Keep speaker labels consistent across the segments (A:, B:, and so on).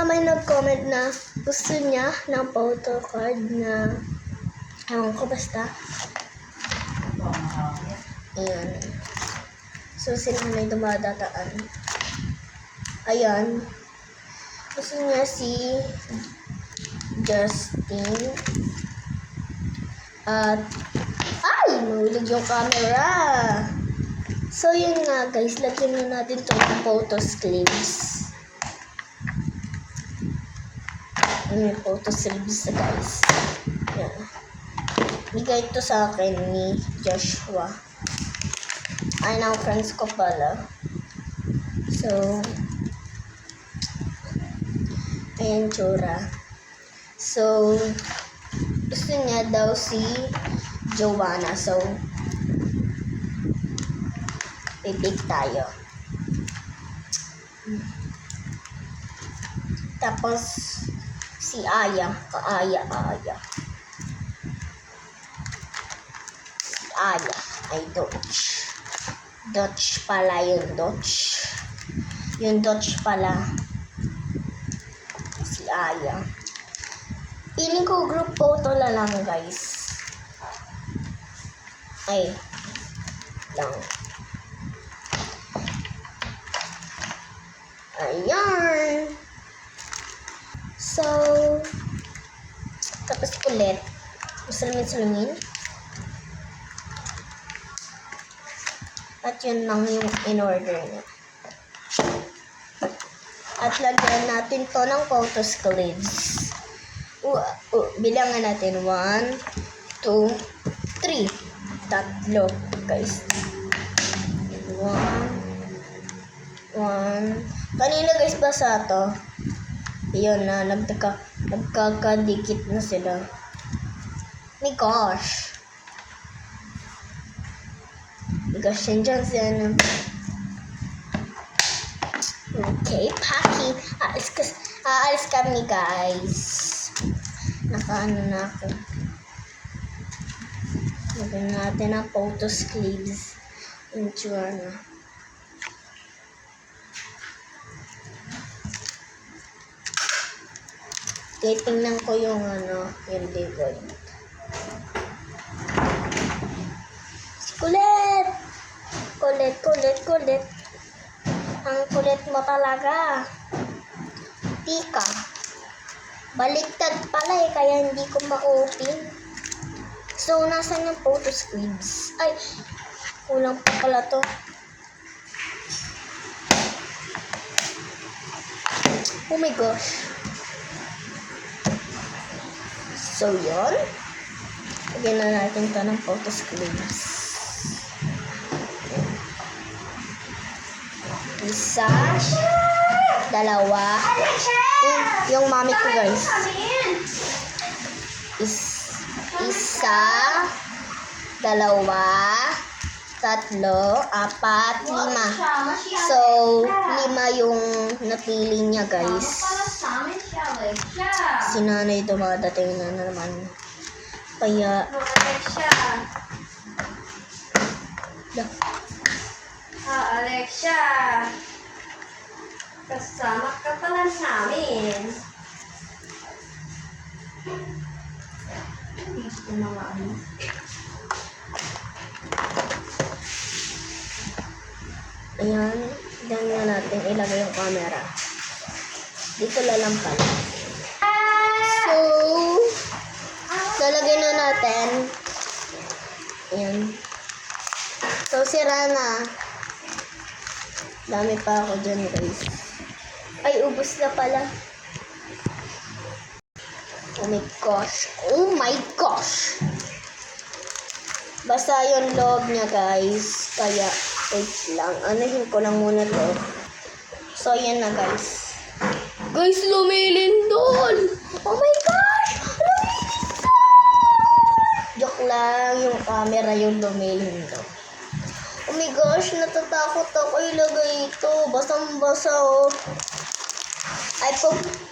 A: may nag-comment na gusto niya ng photo card na ewan ko basta. Ayan. So, sila may dumadataan. Ayan. Gusto niya si Justin. At, ay! Nahulog yung camera. So, yun nga guys. Lagyan na natin itong photos clips. May photos clips guys. Yan. Bigay ito sa akin ni Joshua. Ay, ng friends ko pala. So, ayan tsura. So, gusto niya daw si Joanna. So, pipig tayo. Tapos, si Aya. Kaaya-aya. Si Aya ay Dodge. Dodge pala yung Dodge. Yung Dodge pala. Si Aya. Piling ko group photo na lang guys. Ay. Lang. Ayan. So, tapos ulit. Salamin-salamin. At yun lang yung in-order niya. At lagyan natin to ng photos clips. Bilangan natin. 1, 2, 3. Tatlo, guys. 1. Kanina guys, basa to. Yun na, nagkakadikit na sila. My gosh. Gosh, yan dyan siya. Okay, packing. Aalis kami guys. Nakaano na ako. Lagyan natin ang photos clips. Ensure na. Okay, tingnan ko yung yung David. Kulit. Ang kulit mo talaga. Tika. Baliktad pala kaya hindi ko ma-open. So, nasan yung photos clips? Ay, kulang pa pala to. Oh my gosh. So, yun. Lagyan na natin ito ng photos clips. Isa. Dalawa. Yung mami ko, guys. Isa. Dalawa. Tatlo. Apat. 5. So, 5 yung napili niya, guys. Si nanay dumadating na naman. Kaya...
B: Alexia! Kasama ka pala namin. Dito na nga ano.
A: Ayan. Diyan na natin ilagay yung camera. Dito lang pala. So, lalagay na natin. Ayan. So, sira na. Dami pa ako dyan, guys. Ay, ubos na pala. Oh my gosh. Oh my gosh. Basta yung loob niya, guys. Kaya, wait lang. Anuhin ko lang muna to. So, yan na, guys. Guys, lumilindol! Oh my gosh! Lumilindol! Joke lang, yung camera yung lumilindol. Oh my gosh, natatakot ako ilagay ito. Basang-basa, oh. Ay,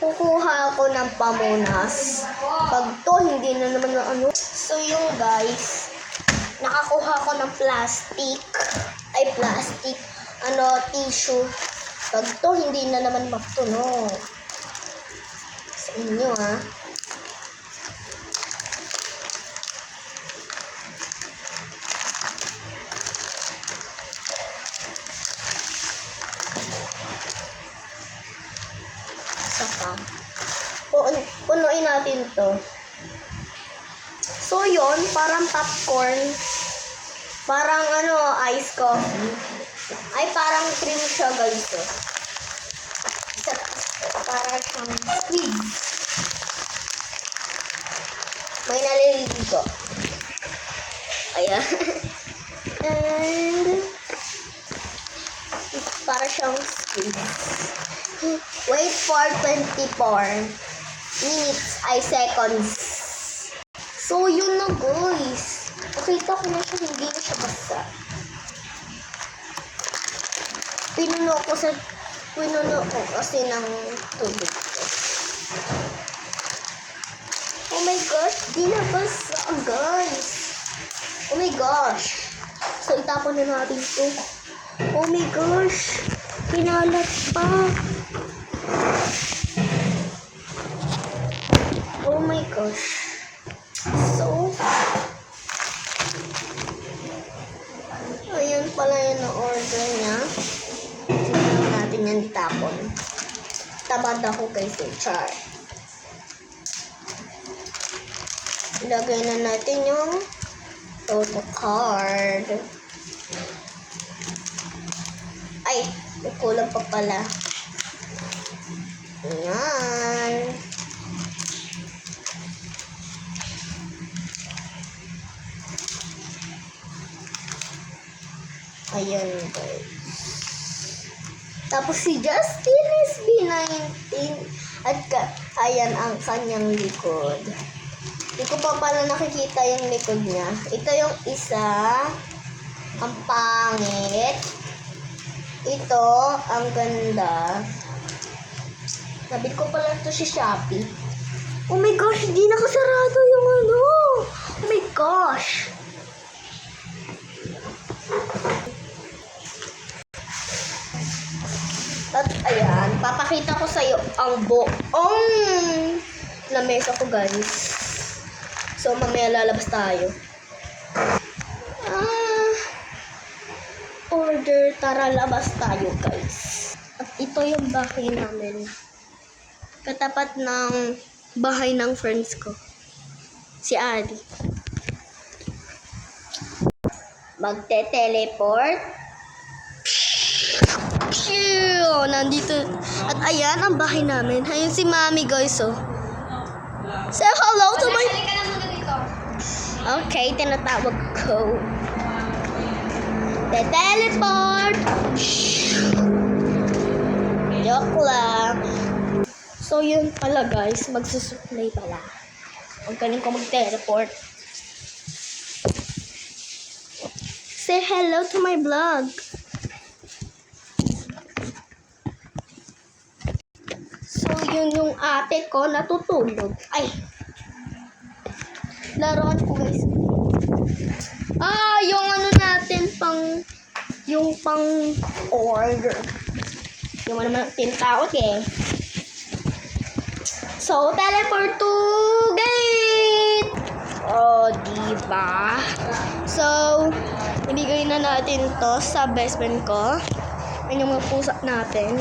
A: kukuha ako ng pamunas. Pag to, hindi na naman na ano. So, yung guys, nakakuha ko ng plastic. Ay, plastic. Tissue. Pag to, hindi na naman matunog. Inyo ha. Saka. Punuin natin to. So yon parang popcorn. Parang ice coffee. Ay, parang cream siya guys. Parang siyang squid. May naliligo. Ayan. And para siyang squid. Wait for 24 minutes ay seconds. So, yun na guys. Nakita ko na siya, hindi na siya basa. Pinuno ko kasi ng tubig. Oh my gosh, di na basa guys. Oh my gosh. So, itapon na natin ito. Oh my gosh. Pinalat pa. Oh my gosh. So, ayan pala yung na-order niya. Tignan natin yan tapon. Tamad ako kay Char. Ilagay na natin yung photo card. Ay, may kulang pa pala. Ayan. Ayan guys. Tapos si Justin is B19 at ayan ang kanyang likod. Hindi ko pa pala nakikita yung likod niya. Ito yung isa. Ang pangit. Ito ang ganda. Nabili ko pala ito si Shopee. Oh my gosh, hindi nakasarado yung Oh my gosh. At ayan, papakita ko sa iyo ang buong lamesa ko guys. So mamaya lalabas tayo. Order, tara labas tayo guys. At ito yung bahay namin. Katapat ng bahay ng friends ko. Si Adi. Magte-teleport. Nandito. At ayan ang bahay namin. Ayun si Mami guys oh. Say hello to my...
B: Halika na muna dito.
A: Okay, tinatawag ko. The teleport. Joke lang. So yun pala guys, magsusupply pala. Huwag galing ko mag-teleport. Say hello to my vlog. So yun yung ate ko natutulog. Ay. Laruan ko guys. Yung natin yung pang order. Yung naman tintaot eh. So, teleport to gate! Oh, diba? So, ibigay na natin to sa best friend ko. Yan yung mga pusa natin.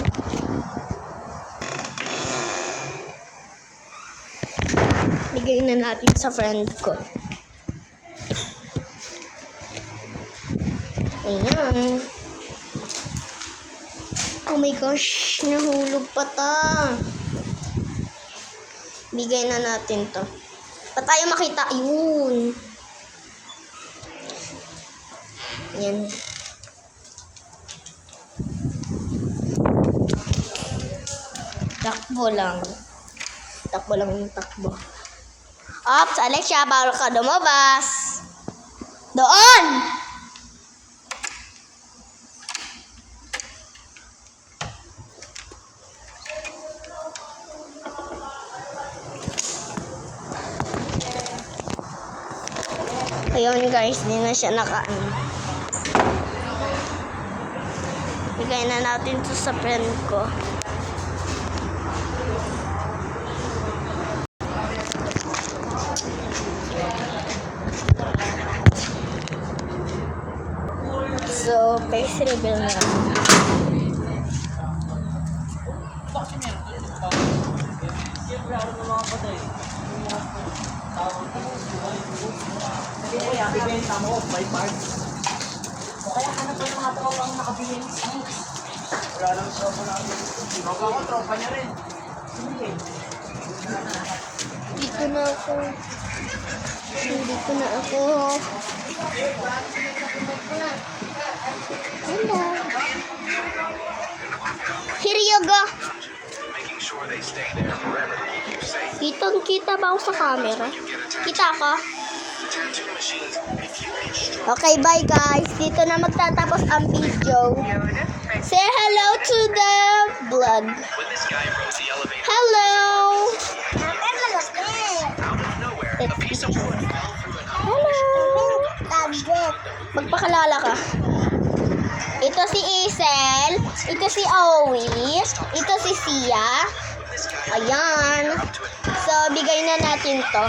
A: Ibigay na natin sa friend ko. Ayan. Oh my gosh, nahulog pa ta. Bigay na natin to. Pa tayo makita. Yun. Ayan. Takbo lang. Takbo lang yung takbo. Ops, Alexia, bawal ka lumabas. Doon! Ayun guys, hindi na siya nakaano. Bigay na natin to sa friend ko. reveal na.
C: Ibenta mo, by part. O kaya hanap ko yung mga tropang nakabili ng snacks. Wala lang tropa namin. Tropa ko, tropa niya rin. Sige.
A: Dito na ako. Dito na ako. Hello. Here you go. Kitang-kita ba ako sa camera? Kita ka? Okay, bye guys. Dito na magtatapos ang video. Say hello to the vlog. Hello. Hello. Magpakalala ka. Ito si Isel. Ito si Owie. Ito si Sia. Ayan. So, bigay na natin to.